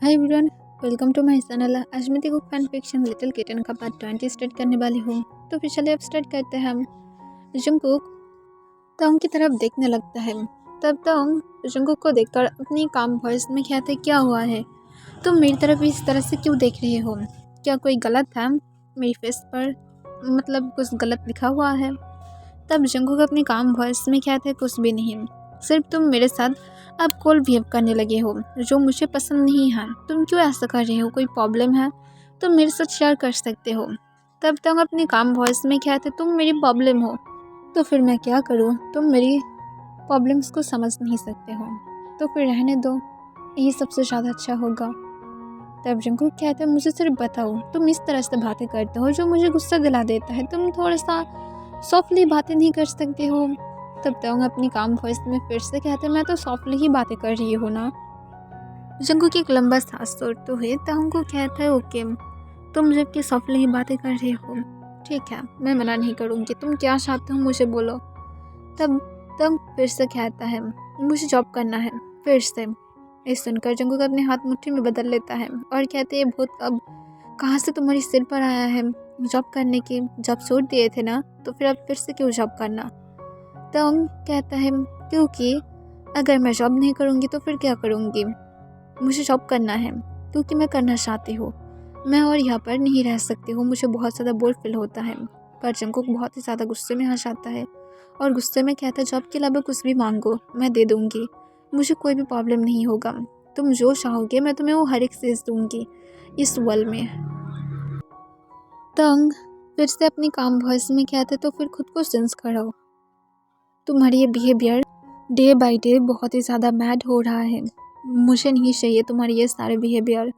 Hi everyone, welcome to my channel. आज मैं देखो फैन फिक्शन लिटिल किटन का पार्ट 20 स्टार्ट करने वाली हूँ। तो फिर चलिए अब स्टार्ट करते हैं। हम जंगकुक तोंग की तरफ देखने लगता है। तब तोंग जंगकुक को देखकर अपनी काम वॉइस में कहते, क्या हुआ है, तुम मेरी तरफ इस तरह से क्यों देख रहे हो? क्या कोई गलत है मेरी फेस पर? मतलब कुछ गलत लिखा हुआ है? तब जंगकुक अपनी काम वॉइस में कहते, कुछ भी नहीं, सिर्फ तुम मेरे साथ अब कोल्ड बिहेव करने लगे हो, जो मुझे पसंद नहीं है। तुम क्यों ऐसा कर रहे हो? कोई प्रॉब्लम है? तुम मेरे साथ शेयर कर सकते हो। तब तक अपनी काम वॉइस में कहते, तुम मेरी प्रॉब्लम हो तो फिर मैं क्या करूँ? तुम मेरी प्रॉब्लम्स को समझ नहीं सकते हो तो फिर रहने दो, यही सबसे ज़्यादा अच्छा होगा। तब जंगकुक कहते, मुझे सिर्फ बताओ, तुम इस तरह से बातें करते हो जो मुझे गुस्सा दिला देता है। तुम थोड़ा सा सॉफ्टली बातें नहीं कर सकते हो? तब तक अपनी काम वॉइस में फिर से कहते, मैं तो सॉफ्टली ही बातें कर रही हूँ ना। जंगकुक एक लंबा सांस तोड़ते हुए तांग को कहता है, ओके, तुम जबकि सॉफ्टली ही बातें कर रहे हो, ठीक है, मैं मना नहीं करूँगी। तुम क्या चाहते हो मुझे बोलो। तब तंग फिर से कहता है, मुझे जॉब करना है। फिर से ये सुनकर जंगकुक अपने हाथ मुट्ठी में बदल लेता है और कहते हैं, भूत अब कहाँ से तुम्हारी सिर पर आया है जॉब करने की? जब छोड़ दिए थे ना, तो फिर अब फिर से क्यों जॉब करना? तंग कहता है, क्योंकि अगर मैं जॉब नहीं करूँगी तो फिर क्या करूँगी? मुझे जॉब करना है क्योंकि मैं करना चाहती हूँ। मैं और यहाँ पर नहीं रह सकती हूँ, मुझे बहुत ज़्यादा बोर फील होता है। पर जंगकुक बहुत ही ज़्यादा गुस्से में आ जाता है और गुस्से में कहता है, जॉब के अलावा कुछ भी मांगो मैं दे दूँगी, मुझे कोई भी प्रॉब्लम नहीं होगा। तुम जो चाहोगे मैं तुम्हें वो हर एक चीज़ दूँगी इस वर्ल्ड में। तंग फिर से अपनी काम वॉइस में कहते, तो फिर खुद को सेंस करो, तुम्हारी ये बिहेवियर डे बाय डे बहुत ही ज़्यादा मैड हो रहा है। मुझे नहीं चाहिए तुम्हारी ये सारे बिहेवियर।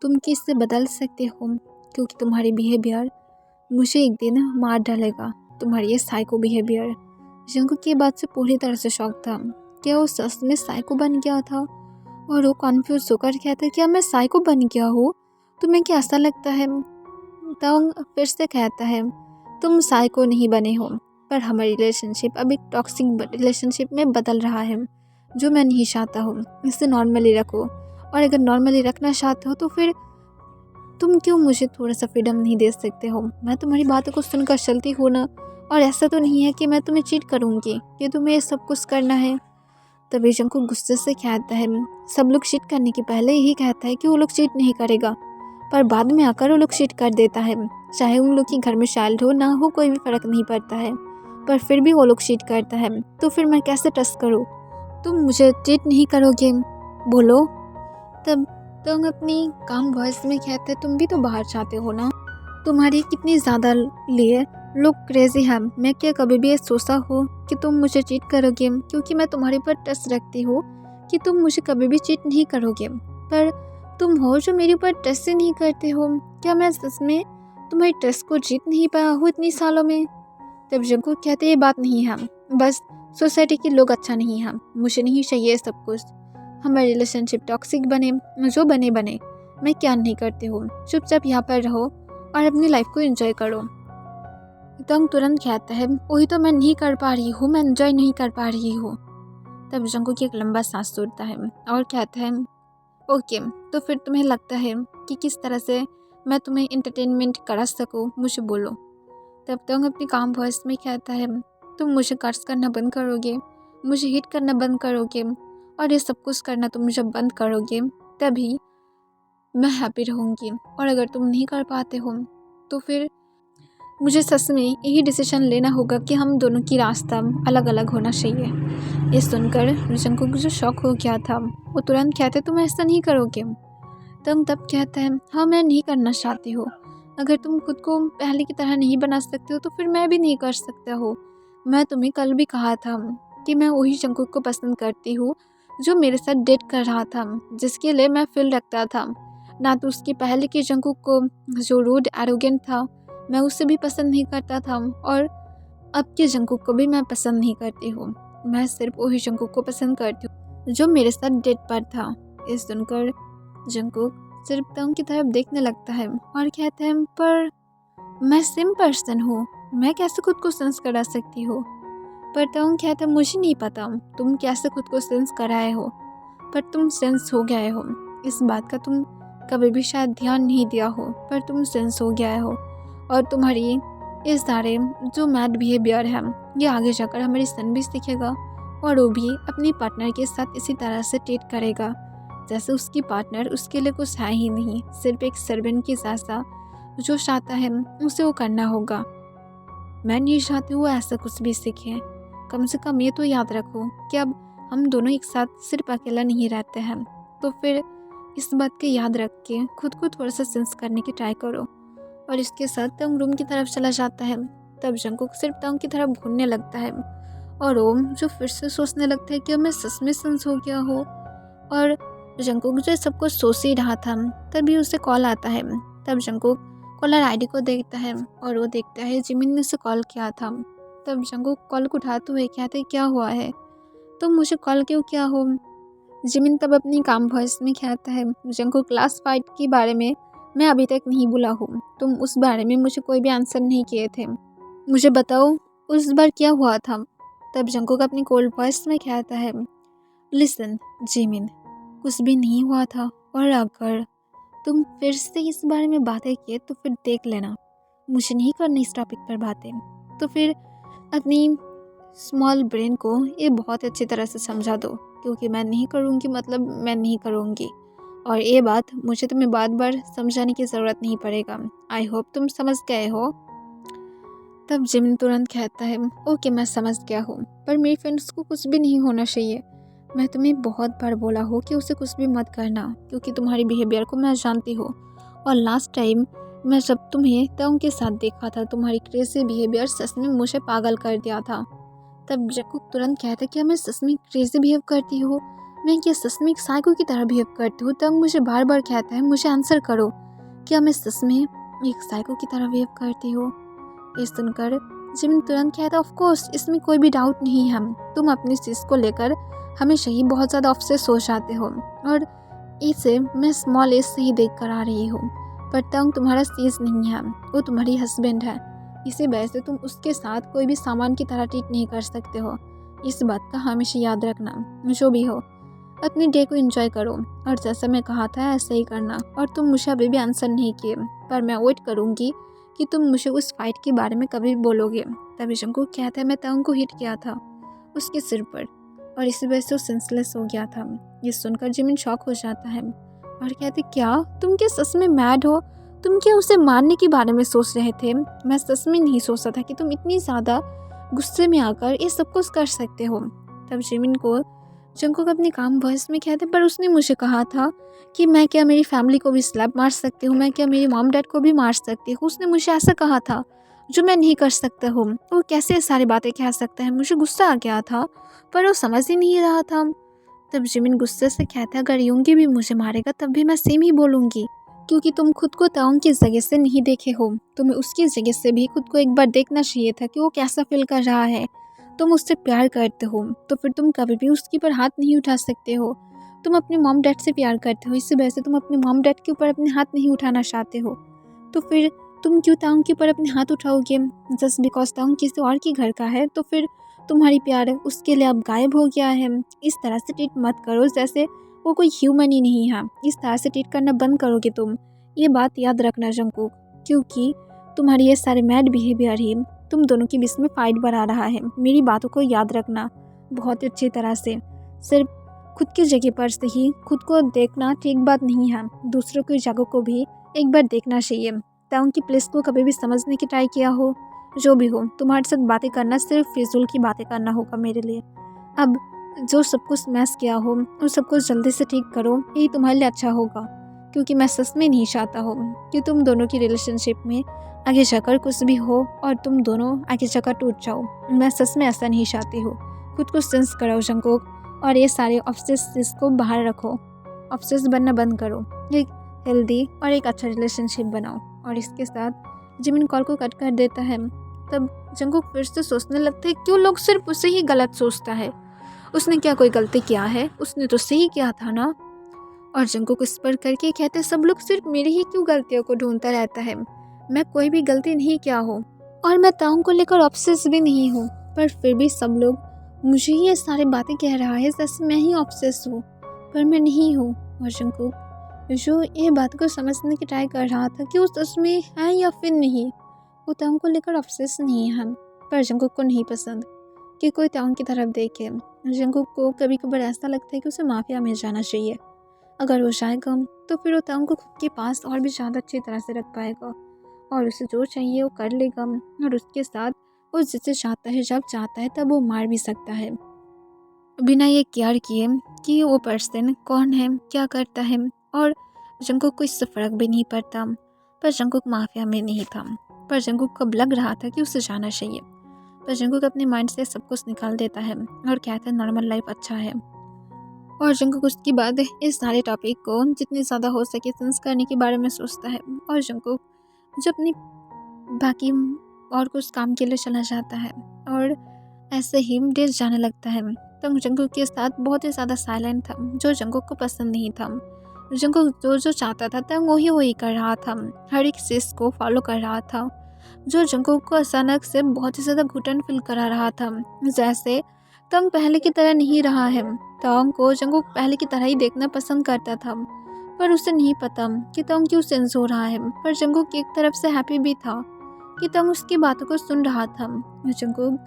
तुम किससे बदल सकते हो? क्योंकि तुम्हारी बिहेवियर मुझे एक दिन मार डालेगा, तुम्हारी ये साइको बिहेवियर। जंगकुक की बात से पूरी तरह से शॉक था। क्या वो सच में साइको बन गया था? और वो कॉन्फ्यूज होकर कहता, क्या मैं साइको बन गया हूँ? तुम्हें क्या ऐसा लगता है? तंग फिर से कहता है, तुम साइको नहीं बने हो, पर हमारी रिलेशनशिप अब एक टॉक्सिक रिलेशनशिप में बदल रहा है, जो मैं नहीं चाहता हूँ। इसे नॉर्मली रखो, और अगर नॉर्मली रखना चाहते हो तो फिर तुम क्यों मुझे थोड़ा सा फ्रीडम नहीं दे सकते हो? मैं तुम्हारी बातों को सुनकर चलती हूँ ना, और ऐसा तो नहीं है कि मैं तुम्हें चीट करूँगी कि तुम्हें ये सब कुछ करना है। तभी जंगकुक गुस्से से कहता है, सब लोग चीट करने के पहले यही कहता है कि वो लोग चीट नहीं करेगा, पर बाद में आकर वो लोग चीट कर देता है। चाहे उन लोग के घर में चाइल्ड हो ना हो, कोई भी फ़र्क नहीं पड़ता है, पर फिर भी वो लोग चीट करता है। तो फिर मैं कैसे ट्रस्ट करूँ? तुम मुझे चीट नहीं करोगे, बोलो। तब तुम अपनी काम वॉइस में कहते, तुम भी तो बाहर चाहते हो ना, तुम्हारी कितनी ज़्यादा लिए लोग क्रेजी हैं। मैं क्या कभी भी ये सोचा हो कि तुम मुझे चीट करोगे? क्योंकि मैं तुम्हारे ऊपर ट्रस्ट रखती हूँ कि तुम मुझे कभी भी चीट नहीं करोगे, पर तुम हो जो मेरे ऊपर ट्रस्ट ही नहीं करते हो। क्या मैं सच में तुम्हारी ट्रस्ट को जीत नहीं पाया हूँ इतनी सालों में? तब जंगकुक कहते, ये बात नहीं है, बस सोसाइटी के लोग अच्छा नहीं हैं, मुझे नहीं चाहिए सब कुछ। हमारी रिलेशनशिप टॉक्सिक बने, जो बने बने, मैं क्या नहीं करती हूँ। चुपचाप यहाँ पर रहो और अपनी लाइफ को एंजॉय करो। तंग तुरंत कहता है, वही तो मैं नहीं कर पा रही हूँ, मैं एंजॉय नहीं कर पा रही हूँ। तब जंगकुक एक लंबा सांस छोड़ता है और कहता है, ओके, तो फिर तुम्हें लगता है कि किस तरह से मैं तुम्हें इंटरटेनमेंट करा सकूँ, मुझे बोलो। तब तंग अपनी काम वॉइस में कहता है, तुम मुझे कर्ज करना बंद करोगे, मुझे हिट करना बंद करोगे, और ये सब कुछ करना तुम जब बंद करोगे तभी मैं हैप्पी रहूँगी। और अगर तुम नहीं कर पाते हो तो फिर मुझे सच में यही डिसीजन लेना होगा कि हम दोनों की रास्ता अलग अलग होना चाहिए। ये सुनकर जंगकुक जो शॉक हो गया था, वो तुरंत कहते, तुम ऐसा नहीं करोगे। तब कहता है, हाँ, मैं नहीं करना चाहती हूँ। अगर तुम खुद को पहले की तरह नहीं बना सकते हो तो फिर मैं भी नहीं कर सकता हूँ। मैं तुम्हें कल भी कहा था कि मैं वही जंगकुक को पसंद करती हूँ जो मेरे साथ डेट कर रहा था, जिसके लिए मैं फील रखता था, ना तो उसके पहले के जंगकुक को जो रूड एरोगेंट था, मैं उसे भी पसंद नहीं करता था, और अब के जंगकुक को भी मैं पसंद नहीं करती हूँ। मैं सिर्फ वही जंगकुक को पसंद करती हूँ जो मेरे साथ डेट पर था। इस सुनकर जंगकुक सिर्फ तंग की तरफ देखने लगता है और कहता है, पर मैं सेम पर्सन हूँ, मैं कैसे खुद को सेंस करा सकती हूँ? पर तंग कहता है, मुझे नहीं पता तुम कैसे खुद को सेंस कराए हो, पर तुम सेंस हो गए हो। इस बात का तुम कभी भी शायद ध्यान नहीं दिया हो, पर तुम सेंस हो गया हो। और तुम्हारी ये सारे जो मैड बिहेवियर है ये आगे जाकर हमारी सन भी सीखेगा और वो भी अपनी पार्टनर के साथ इसी तरह से ट्रीट करेगा जैसे उसकी पार्टनर उसके लिए कुछ है ही नहीं, सिर्फ एक सर्वेंट की जैसा। जो चाहता है उसे वो करना होगा। मैं नहीं चाहती वो ऐसा कुछ भी सीखे। कम से कम ये तो याद रखो कि अब हम दोनों एक साथ सिर्फ अकेला नहीं रहते हैं। तो फिर इस बात के याद रख के खुद को थोड़ा सा सेंस करने की ट्राई करो। और इसके साथ तंग रूम की तरफ चला जाता है। तब जंगकुक सिर्फ तंग की तरफ घूरने लगता है और ओम जो फिर से सोचने लगता है कि मैं सच में सेंस हो गया हो। और जंगकुक जो सब कुछ सोच ही रहा था तभी उसे कॉल आता है। तब जंगकुक कॉलर आईडी को देखता है और वो देखता है जिमिन ने उसे कॉल किया था। तब जंगकुक कॉल को उठाते हुए कहते क्या हुआ है, तुम मुझे कॉल क्यों किया हो। जिमिन तब अपनी काम वॉइस में कहता है जंगकुक क्लास फाइट के बारे में मैं अभी तक नहीं भूला हूँ, तुम उस बारे में मुझे कोई भी आंसर नहीं किए थे, मुझे बताओ उस बार क्या हुआ था। तब जंगकुक अपनी कोल्ड वॉइस में कहता है लिसन जिमिन, कुछ भी नहीं हुआ था और अगर तुम फिर से इस बारे में बातें किए तो फिर देख लेना, मुझे नहीं करनी इस टॉपिक पर बातें। तो फिर अपनी स्मॉल ब्रेन को ये बहुत अच्छी तरह से समझा दो क्योंकि मैं नहीं करूँगी मतलब मैं नहीं करूँगी और ये बात मुझे तुम्हें बार बार समझाने की ज़रूरत नहीं पड़ेगा। आई होप तुम समझ गए हो। तब जिमिन तुरंत कहता है ओके मैं समझ गया हूँ, पर मेरी फ्रेंड्स को कुछ भी नहीं होना चाहिए। मैं तुम्हें बहुत बार बोला हो कि उसे कुछ भी मत करना क्योंकि तुम्हारी बिहेवियर को मैं जानती हूँ और लास्ट टाइम मैं जब तुम्हें तंग के साथ देखा था तुम्हारी क्रेजी बिहेवियर सच में मुझे पागल कर दिया था। तब जंगकुक तुरंत कहता कि मैं सच में क्रेजी बिहेव करती हूँ, मैं क्या सच में एक साइको की तरह बिहेव करती हूँ। तब मुझे बार बार कहता है मुझे आंसर करो, क्या मैं सच में एक साइको की तरह बिहेव करती हूँ। ये सुनकर जिमिन तुरंत कहता ऑफ कोर्स इसमें कोई भी डाउट नहीं है, तुम अपनी चीज़ को लेकर हमेशा ही बहुत ज़्यादा ऑब्सेस हो जाते हो और इसे मैं स्मॉल एज से ही देख कर आ रही हूँ। पर तंग तुम्हारा चीज़ नहीं है, वो तुम्हारी हस्बैंड है, इसी वजह से तुम उसके साथ कोई भी सामान की तरह ट्रीट नहीं कर सकते हो। इस बात का हमेशा याद रखना। जो भी हो अपनी डे को एंजॉय करो और जैसा मैं कहा था ऐसा ही करना। और तुम मुझे अभी भी आंसर नहीं किए, पर मैं वेट करूँगी कि तुम मुझे उस फाइट के बारे में कभी बोलोगे। तभी जंगकुक कहता है मैं तंग को हिट किया था उसके सिर पर और इसी वजह से वो सेंसलेस हो गया था। ये सुनकर जिमिन शॉक हो जाता है और कहते क्या तुम क्या सच में मैड हो, तुम क्या उसे मारने के बारे में सोच रहे थे। मैं सच में नहीं सोचता था कि तुम इतनी ज़्यादा गुस्से में आकर ये सब कुछ कर सकते हो। तब जिमिन को जंगकुक अपने काम वॉइस में कहते पर उसने मुझे कहा था कि मैं क्या मेरी फैमिली को भी स्लैप मार सकती हूँ, मैं क्या मेरी मॉम डैड को भी मार सकती हूँ। उसने मुझे ऐसा कहा था जो मैं नहीं कर सकता हूँ। वो कैसे सारी बातें कह सकता है। मुझे गुस्सा आ गया था पर वो समझ ही नहीं रहा था। तब जिमिन गुस्से से कहता अगर यूंगी भी मुझे मारेगा तब भी मैं सेम ही बोलूँगी क्योंकि तुम खुद को ताउंग की जगह से नहीं देखे हो, तुम्हें उसकी जगह से भी खुद को एक बार देखना चाहिए था कि वो कैसा फील कर रहा है। तुम उससे प्यार करते हो तो फिर तुम कभी भी उसके ऊपर हाथ नहीं उठा सकते हो। तुम अपने मॉम डैड से प्यार करते हो, इसी वजह से तुम अपने मॉम डैड के ऊपर अपने हाथ नहीं उठाना चाहते हो। तो फिर तुम क्यों ताउंग के ऊपर अपने हाथ उठाओगे जस्ट बिकॉज ताउंग किसी और के घर का है। तो फिर तुम्हारी प्यार उसके लिए अब गायब हो गया है। इस तरह से ट्रीट मत करो जैसे वो कोई ह्यूमन ही नहीं है। इस तरह से ट्रीट करना बंद करोगे तुम, ये बात याद रखना जंगकुक, क्योंकि तुम्हारी ये सारे मैड बिहेवियर ही तुम दोनों के बीच में फाइट बढ़ा रहा है। मेरी बातों को याद रखना बहुत अच्छी तरह से। सिर्फ खुद की जगह पर से ही खुद को देखना ठीक बात नहीं है, दूसरों की जगह को भी एक बार देखना चाहिए। ताकि कि प्लेस को कभी भी समझने की ट्राई किया हो, जो भी हो तुम्हारे साथ बातें करना सिर्फ फिजूल की बातें करना होगा मेरे लिए। अब जो सब कुछ मैस किया हो उस सब कुछ जल्दी से ठीक करो, यही तुम्हारे लिए अच्छा होगा। क्योंकि मैं सच में नहीं चाहता हूँ कि तुम दोनों की रिलेशनशिप में आगे जाकर कुछ भी हो और तुम दोनों आगे जाकर टूट जाओ। मैं सच में ऐसा नहीं चाहती हूँ। खुद को सेंस कराओ जंगकुक और ये सारे ऑब्सेस को बाहर रखो। ऑब्सेस बनना बंद करो, एक हेल्दी और एक अच्छा रिलेशनशिप बनाओ। और इसके साथ जिमिन कॉल को कट कर देता है। तब जंगकुक फिर से सोचने लगता है क्यों लोग सिर्फ उसे ही गलत सोचता है, उसने क्या कोई गलती किया है, उसने तो सही किया था ना। और जंगकुक इस पर करके कहते सब लोग सिर्फ मेरी ही क्यों गलतियों को ढूंढता रहता है, मैं कोई भी गलती नहीं किया हूँ और मैं ताउंग को लेकर ऑब्सेस भी नहीं हूँ, पर फिर भी सब लोग मुझे ये सारी बातें कह रहा है जैसे मैं ही ऑब्सेस हूँ, पर मैं नहीं हूँ। और जंगकुक जो ये बात को समझने की ट्राई कर रहा था कि वो सच में है या फिर नहीं। वो तांग को लेकर ऑब्सेस नहीं है, पर जंगकुक को नहीं पसंद कि कोई तांग की तरफ देखे। जंगकुक को कभी कभार ऐसा लगता है कि उसे माफिया में जाना चाहिए। अगर वो जाएगा तो फिर वो तांग को खुद के पास और भी ज़्यादा अच्छी तरह से रख पाएगा और उसे जो चाहिए वो कर लेगा। और उसके साथ वो जिसे चाहता है जब चाहता है तब वो मार भी सकता है, बिना ये केयर किए कि वो पर्सन कौन है, क्या करता है। और जंगकुक को इससे फ़र्क भी नहीं पड़ता। पर जंगकुक माफिया में नहीं था, पर जंगकुक को अब लग रहा था कि उसे जाना चाहिए। पर जंगकुक अपने माइंड से सब कुछ निकाल देता है और कहता है नॉर्मल लाइफ अच्छा है। और जंगकुक उसके बाद इस सारे टॉपिक को जितनी ज़्यादा हो सके सेंस करने के बारे में सोचता है। और जंगकुक जो अपनी बाकी और कुछ काम के लिए चला जाता है और ऐसे ही डेज जाने लगता है। तब जंगकुक के साथ बहुत ही ज़्यादा साइलेंट था, जो जंगकुक को पसंद नहीं था। जंगकुक जो जो चाहता था तब वही कर रहा था, हर एक चीज़ को फॉलो कर रहा था, जो जंगकुक को अचानक से बहुत ही ज़्यादा घुटन फील करा रहा था। जैसे तंग पहले की तरह नहीं रहा है। तंग को जंगकुक पहले की तरह ही देखना पसंद करता था, पर उसे नहीं पता कि तंग क्यों सेंस हो रहा है। पर जंगकुक एक तरफ से हैप्पी भी था कि तंग उसकी बातों को सुन रहा था। जंगकुक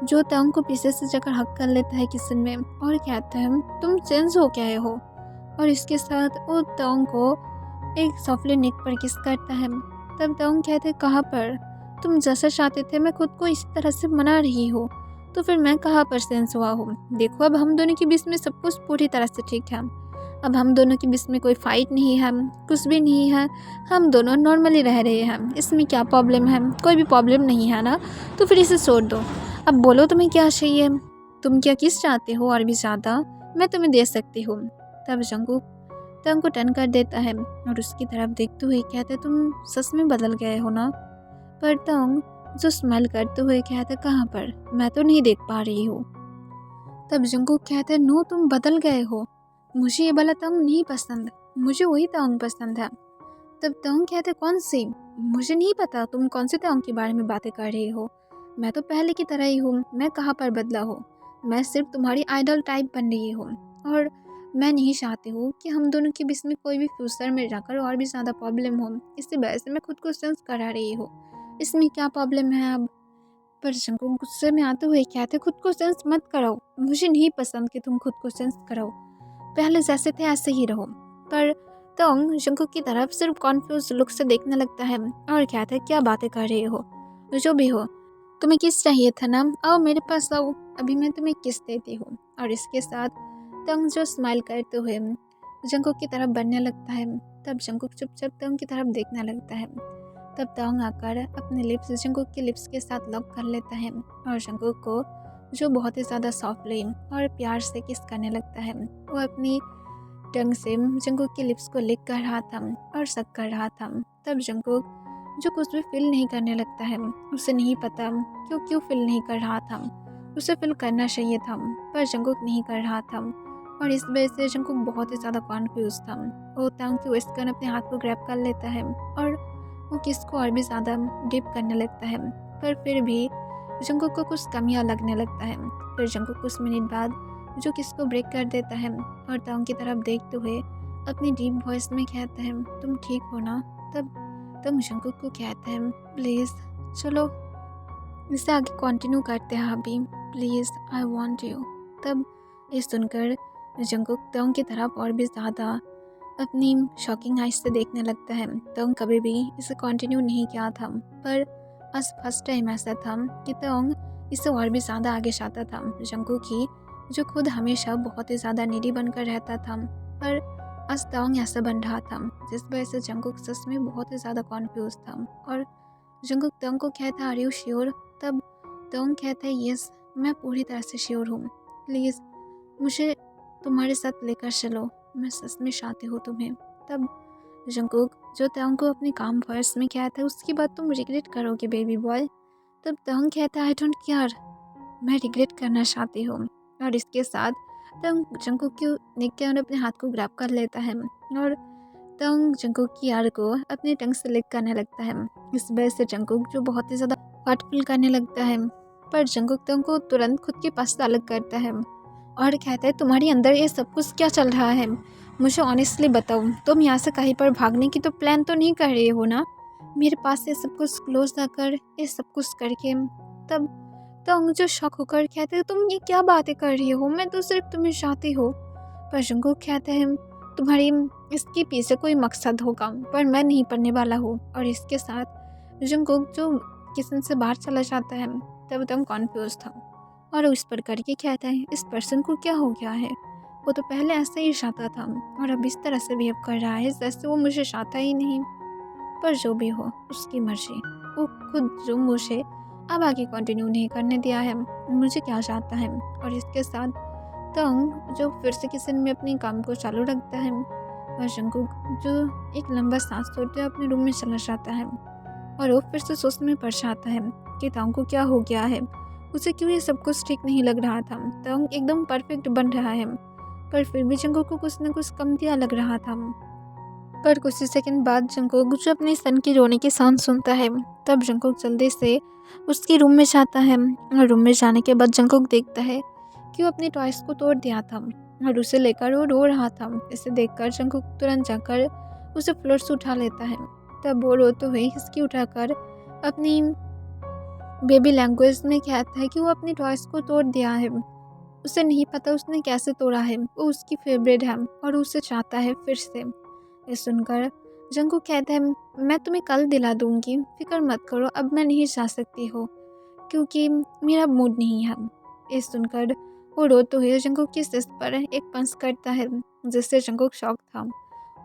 जो तंग को पीछे से जाकर हक कर लेता है किचन में और कहता है तुम चेंज हो गए हो। और इसके साथ वो तंग को एक सॉफ्टली नेक पर किस करता है। तब तंग कहते कहाँ पर, तुम जैसा चाहते थे मैं खुद को इस तरह से मना रही हूँ, तो फिर मैं कहाँ पर सेंस हुआ हूँ। देखो अब हम दोनों के बीच में सब कुछ पूरी तरह से ठीक है। अब हम दोनों के बीच में कोई फाइट नहीं है, कुछ भी नहीं है, हम दोनों नॉर्मली रह रहे हैं। इसमें क्या प्रॉब्लम है, कोई भी प्रॉब्लम नहीं है ना, तो फिर इसे छोड़ दो। अब बोलो तुम्हें क्या चाहिए, तुम क्या किस चाहते हो और भी ज़्यादा मैं तुम्हें दे सकती हूँ। तब जंगकुक तंग को टर्न कर देता है और उसकी तरफ देखते हुए कहते तुम सच में बदल गए हो ना। पर तंग जो स्माइल करते हुए कहते कहाँ पर, मैं तो नहीं देख पा रही हूँ। तब जंगकुक कहते नो तुम बदल गए हो, मुझे ये वाला तंग नहीं पसंद, मुझे वही तंग पसंद है। तब तंग कहते कौन सी, मुझे नहीं पता तुम कौन से तंग के बारे में बातें कर रही हो, मैं तो पहले की तरह ही हूँ, मैं कहाँ पर बदला हूँ, मैं सिर्फ तुम्हारी आइडल टाइप बन रही हूँ। और मैं नहीं चाहती हूँ कि हम दोनों के बीच में कोई भी फ्यूचर में जाकर और भी ज़्यादा प्रॉब्लम हो, इसी वजह से मैं खुद को सेंस करा रही हूँ। इसमें क्या प्रॉब्लम है अब। पर जंगकुक गुस्से में आते हुए कहते खुद को सेंस मत कराओ, मुझे नहीं पसंद कि तुम खुद को सेंस कराओ, पहले जैसे थे ऐसे ही रहो। पर तंग जंगकुक की तरफ सिर्फ कॉन्फ्यूज लुक से देखने लगता है और कहता है क्या बातें कर रहे हो, जो भी हो, तुम्हें किस चाहिए था ना, आओ मेरे पास आओ, अभी मैं तुम्हें किस देती हूँ। और इसके साथ तंग जो स्माइल करते हुए जंगकुक की तरफ बढ़ने लगता है। तब जंगकुक चुपचाप तंग की तरफ देखने लगता है। तब तंग आकर अपने लिप्स जंगकुक के लिप्स के साथ लॉक कर लेता है और जंगकुक को जो बहुत ही ज़्यादा सॉफ्टली और प्यार से किस करने लगता है। वो अपनी टंग से जंगकुक के लिप्स को लिक कर रहा था और सक कर रहा था। तब जंगकुक जो कुछ भी फील नहीं करने लगता है, उसे नहीं पता क्यों फील नहीं कर रहा था, उसे फील करना चाहिए था पर जंगकुक नहीं कर रहा था। और इस वजह से जंगकुक बहुत ही ज़्यादा कॉन्फ्यूज था। वो तंग की वेस्ट गन अपने हाथ को ग्रैब कर लेता है और वो किस को और भी ज़्यादा डीप करने लगता है। पर फिर भी जंगकुक को कुछ कमियां लगने लगता है। फिर जंगकुक कुछ मिनट बाद जो किस को ब्रेक कर देता है और तंग की तरफ देखते हुए अपनी डीप वॉइस में कहता है तुम ठीक हो ना। तब जंगकुक को कहता है प्लीज़ चलो इसे आगे कंटिन्यू करते हैं अभी, प्लीज़ आई वांट यू। तब ये सुनकर जंगकुक तंग की तरफ और भी ज़्यादा अपनी शॉकिंग आइज से देखने लगता है। तंग कभी भी इसे कंटिन्यू नहीं किया था, पर आज फर्स्ट टाइम ऐसा था कि तंग इससे और भी ज़्यादा आगे चाहता था। जंगकुक की जो खुद हमेशा बहुत ही ज़्यादा नीडी बनकर रहता था, पर आज तंग ऐसा बन रहा था जिस वजह से जंगकुक सच में बहुत ही ज़्यादा कॉन्फ्यूज था। और जंगकुक तंग को कहता आर यू श्योर। तब तंग कहता है यस मैं पूरी तरह से श्योर हूँ, प्लीज़ मुझे तुम्हारे साथ लेकर चलो, मैं सच में चाहती हूँ तुम्हें। तब जंगकुक जो तंग को अपनी काम वॉइस में कहता है उसकी बात तुम रिग्रेट करोगे बेबी बॉय। तब तंग कहता है आई डोंट केयर, मैं रिग्रेट करना चाहती हूँ। और इसके साथ तंग जंगकुक की नेक के अंदर अपने हाथ को ग्रैब कर लेता है और तंग जंगकुक की यार को अपने टंग से लिक करने लगता है। इस वजह से जंगकुक जो बहुत ही ज़्यादा हर्ट फील करने लगता है, पर जंगकुक तंग को तुरंत खुद के पास अलग करता है और कहता है तुम्हारे अंदर ये सब कुछ क्या चल रहा है, मुझे ऑनेस्टली बताओ, तुम यहाँ से कहीं पर भागने की तो प्लान तो नहीं कर रही हो ना? मेरे पास ये सब कुछ क्लोज आकर ये सब कुछ करके तब तो मुझे शौक होकर कहते तुम ये क्या बातें कर रही हो, मैं तो सिर्फ तुम्हें चाहती हो। पर जंगकुक कहते हैं तुम्हारी इसके पीछे कोई मकसद होगा, पर मैं नहीं पढ़ने वाला हूँ। और इसके साथ जंगकुक जो किचन से बाहर चला जाता है तब एकदम कॉन्फ्यूज था और उस पर करके कहता है इस पर्सन को क्या हो गया है, वो तो पहले ऐसे ही चाहता था और अब इस तरह से बिहेव कर रहा है जैसे वो मुझे चाहता ही नहीं। पर जो भी हो उसकी मर्जी, वो खुद जो मुझे अब आगे कंटिन्यू नहीं करने दिया है, मुझे क्या चाहता है। और इसके साथ तंग जो फिर से किचन में अपने काम को चालू रखता है और जंगकुक जो एक लंबा सांस छोड़ते हुए अपने रूम में चला जाता है और वो फिर से सोचने में पड़ जाता है कि तंग को क्या हो गया है, उसे क्यों ये सब कुछ ठीक नहीं लग रहा था। तंग एकदम परफेक्ट बन रहा है पर फिर भी जंगकुक को कुछ न कुछ कमतियाँ लग रहा था। पर कुछ ही सेकंड बाद जंगकुक जो अपने सन की रोने की साउंड सुनता है तब जंगकुक जल्दी से उसके रूम में जाता है और रूम में जाने के बाद जंगकुक देखता है कि वो अपने टॉयस को तोड़ दिया था और उसे लेकर वो रो रहा था। इसे देखकर जंगकुक तुरंत जाकर उसे फ्लोर से उठा लेता है। तब वो रोते हुए हिचकी उठाकर अपनी बेबी लैंग्वेज में कहता है कि वो अपने टॉयस को तोड़ दिया है, उसे नहीं पता उसने कैसे तोड़ा है, वो उसकी फेवरेट है और उसे चाहता है फिर से। ये सुनकर जंगकुक कहता है मैं तुम्हें कल दिला दूंगी, फिक्र मत करो, अब मैं नहीं जा सकती हो क्योंकि मेरा मूड नहीं है। ये सुनकर वो रोते हुए जंगकुक की सिर पर एक पंच करता है जिससे जंगकुक शॉक था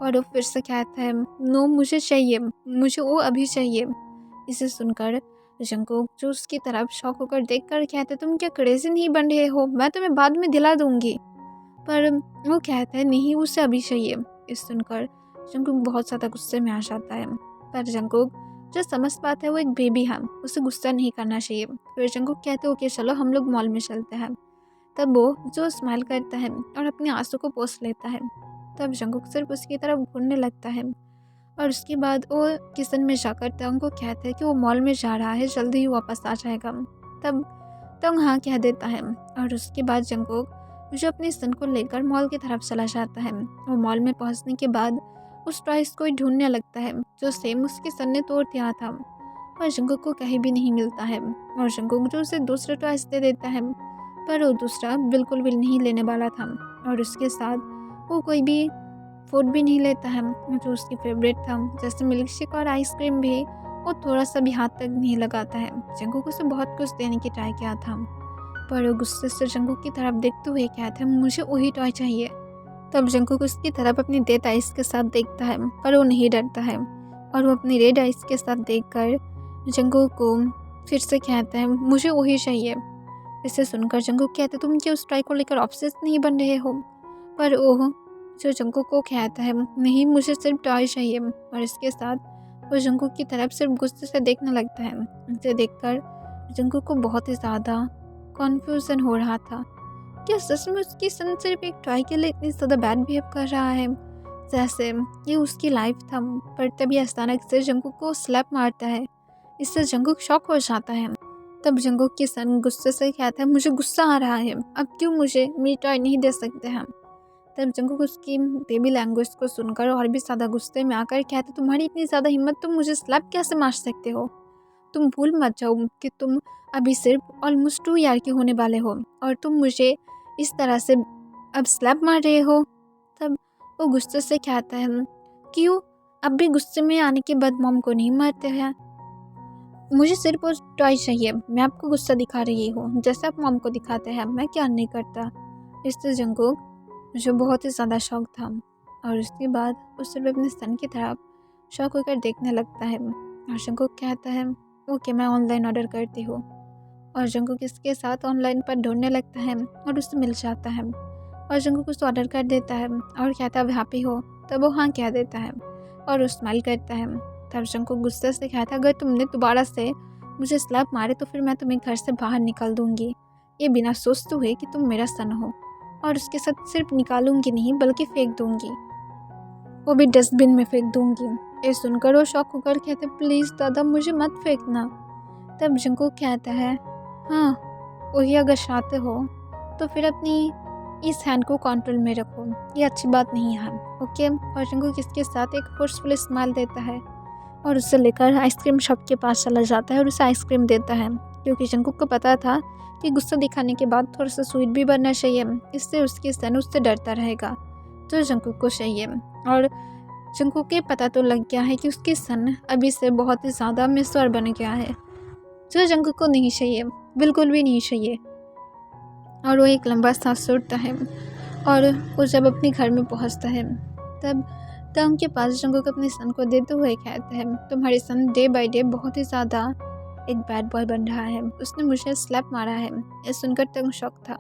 और वो फिर से कहता है नो मुझे चाहिए, मुझे वो अभी चाहिए। इसे सुनकर जंगकुक जो उसकी तरफ शॉक होकर देखकर कहते तुम क्या क्रेजी नहीं बन रहे हो, मैं तुम्हें बाद में दिला दूंगी। पर वो कहता है नहीं उसे अभी चाहिए। इस सुनकर जंगकुक बहुत ज़्यादा गुस्से में आ जाता है पर जंगकुक जो समझ पाता है वो एक बेबी है, उसे गुस्सा नहीं करना चाहिए। फिर जंगकुक कहते ओके चलो हम लोग मॉल में चलते हैं। तब वो जो स्माइल करता है और अपने आंसू को पोंछ लेता है। तब जंगकुक सिर्फ उसकी तरफ घूरने लगता है और उसके बाद वो किचन में जाकर तंग को कहता है कि वो मॉल में जा रहा है, जल्दी ही वापस आ जाएगा। तब तंग हाँ कह देता है और उसके बाद जंगकुक जो अपने सन को लेकर मॉल की तरफ चला जाता है। वो मॉल में पहुंचने के बाद उस टॉयस को ढूंढने लगता है जो सेम उसके सन ने तोड़ दिया था, पर जंगकुक को कहीं भी नहीं मिलता है और जंगकुक जो उसे दूसरा टॉयस दे देता है पर वो दूसरा बिल्कुल भी नहीं लेने वाला था और उसके साथ वो कोई भी फूड भी नहीं लेता है जो उसकी फेवरेट था, जैसे मिल्क शेक और आइसक्रीम भी वो थोड़ा सा भी हाथ तक नहीं लगाता है। जंगकुक उसे बहुत कुछ देने की ट्राई किया था पर वो गुस्से से जंगकुक की तरफ देखते हुए कहता है मुझे वही टॉय चाहिए। तब जंगकुक उसकी तरफ अपनी रेड आइस के साथ देखता है पर वो नहीं डरता है और वो अपनी रेड आइस के साथ देखकर जंगकुक को फिर से कहता है मुझे वही चाहिए। इसे सुनकर जंगकुक कहते तुम क्या उस टॉय को लेकर ऑब्सेस नहीं बन रहे हो, पर वो जो जंगकुक को कहता है नहीं मुझे सिर्फ टॉय चाहिए और इसके साथ वो जंगकुक की तरफ सिर्फ गुस्से से देखने लगता है। इसे देखकर जंगकुक को बहुत ही ज़्यादा कॉन्फ्यूजन हो रहा था, क्या सच में उसकी सन सिर्फ एक टॉय के लिए इतनी ज़्यादा बैड बिहेव कर रहा है जैसे ये उसकी लाइफ था। पर तभी अचानक से जंगकुक को स्लैप मारता है, इससे जंगकुक शॉक हो जाता है। तब जंगकुक की सन गुस्से से कहता है मुझे गुस्सा आ रहा है, अब क्यों मुझे मेरी टॉय नहीं दे सकते हैं। तब जंगकुक उसकी बेबी लैंग्वेज को सुनकर और भी ज़्यादा गुस्से में आकर कहते तुम्हारी इतनी ज़्यादा हिम्मत, तुम मुझे स्लैप कैसे मार सकते हो, तुम भूल मत जाओ कि तुम अभी सिर्फ ऑलमोस्ट 2 ईयर के होने वाले हो और तुम मुझे इस तरह से अब स्लैप मार रहे हो। तब वो गुस्से से कहता है क्यों, अब भी गुस्से में आने के बाद मॉम को नहीं मारते हैं, मुझे सिर्फ वो टॉय चाहिए, मैं आपको गुस्सा दिखा रही हूँ जैसे आप मॉम को दिखाते हैं, मैं क्या नहीं करता। इससे जंगकुक जो बहुत ही ज़्यादा शौक था और उसके बाद उस सिर्फ अपने सन की तरफ शौक होकर देखने लगता है और जंगकुक कहता है ओके मैं ऑनलाइन ऑर्डर करती हूँ और जंगकुक इसके साथ ऑनलाइन पर ढूंढने लगता है और उससे मिल जाता है और जंगकुक उसे ऑर्डर कर देता है और कहता है आप हैप्पी हो, तब वो हाँ कह देता है और वो स्माइल करता है। तब जंगकुक गुस्से से कहता है अगर तुमने दोबारा से मुझे स्लैप मारे तो फिर मैं तुम्हें घर से बाहर निकाल दूंगी, ये बिना सोचते हुए कि तुम मेरा सन हो, और उसके साथ सिर्फ निकालूंगी नहीं बल्कि फेंक दूंगी, वो भी डस्टबिन में फेंक दूंगी। ये सुनकर वो शॉक होकर कहते प्लीज़ दादा मुझे मत फेंकना। तब जंगकुक कहता है हाँ वही अगर चाहते हो तो फिर अपनी इस हैंड को कंट्रोल में रखो, ये अच्छी बात नहीं है, ओके। और जंगकुक इसके साथ एक फोर्सफुल स्माइल देता है और उसे लेकर आइसक्रीम शॉप के पास चला जाता है और उसे आइसक्रीम देता है, क्योंकि जंगकुक को पता था कि गुस्सा दिखाने के बाद थोड़ा सा स्वीट भी बनना चाहिए, इससे उसकी सन उससे डरता रहेगा, तो जंगकुक को चाहिए। और जंगकुक को पता तो लग गया है कि उसकी सन अभी से बहुत ही ज़्यादा मिसवर बन गया है, जो जंगकुक को नहीं चाहिए, बिल्कुल भी नहीं चाहिए। और वो एक लंबा सांस छोड़ता है और वो जब अपने घर में पहुंचता है तब तंग के पास जंगकुक अपने सन को देते हुए कहते हैं, तुम्हारी सन डे बाय डे बहुत ही ज़्यादा एक बैड बॉय बन रहा है, उसने मुझे स्लैप मारा है। ये सुनकर तंग शॉक था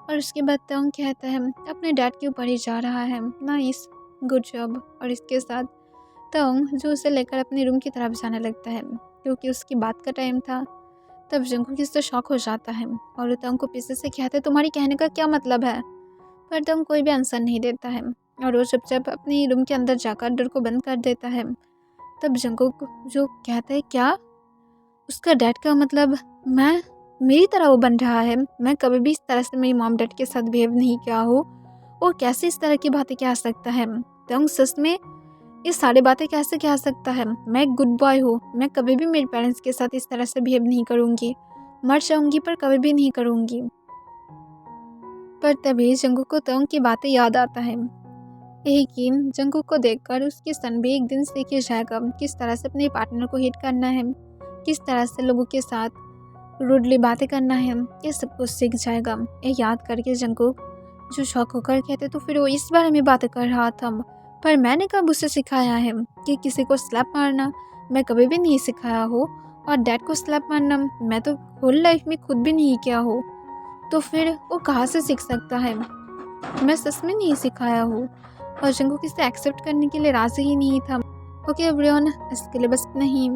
और उसके बाद तंग कहता है अपने डैड के ऊपर ही जा रहा है, नाइस, गुड जॉब। और इसके साथ तंग जो उसे लेकर अपने रूम की तरफ जाने लगता है, क्योंकि उसकी बात का टाइम था। तब जंगकुक इससे शॉक हो जाता है और तंग को पीछे से कहता है, तुम्हारी कहने का क्या मतलब है। पर तंग कोई भी आंसर नहीं देता है और वो चुपचाप अपने रूम के अंदर जाकर डोर को बंद कर देता है। तब जंगकुक जो कहता है, क्या उसका डैड का मतलब मैं मेरी तरह वो बन रहा है, मैं कभी भी इस तरह से मेरी मॉम डैड के साथ बिहेव नहीं किया हो, और कैसे इस तरह की बातें कह सकता है। तंग सच में ये सारी बातें कैसे कह सकता है, मैं एक गुड बॉय हूँ, मैं कभी भी मेरे पेरेंट्स के साथ इस तरह से बिहेव नहीं करूँगी, मर जाऊँगी पर कभी भी नहीं करूँगी। पर तभी जंगकुक को तंग की बातें याद आता है, यही कि जंगकुक को देखकर उसकी सन भी एक दिन सीख ही जाएगा किस तरह से अपने पार्टनर को हिट करना है, किस तरह से लोगों के साथ रूडली बातें करना है, ये सब कुछ सीख जाएगा। ये याद करके जंगकुक जो शौक होकर कहते, तो फिर वो इस बारे में बातें कर रहा था, पर मैंने कब उसे सिखाया है कि किसी को स्लैप मारना, मैं कभी भी नहीं सिखाया हो, और डैड को स्लैप मारना मैं तो होल लाइफ में खुद भी नहीं किया हो, तो फिर वो कहाँ से सीख सकता है, मैं सच में नहीं सिखाया हूँ। और जंगकुक इसे एक्सेप्ट करने के लिए राजी ही नहीं था। ओके एवरीवन, इसके लिए बस इतना ही।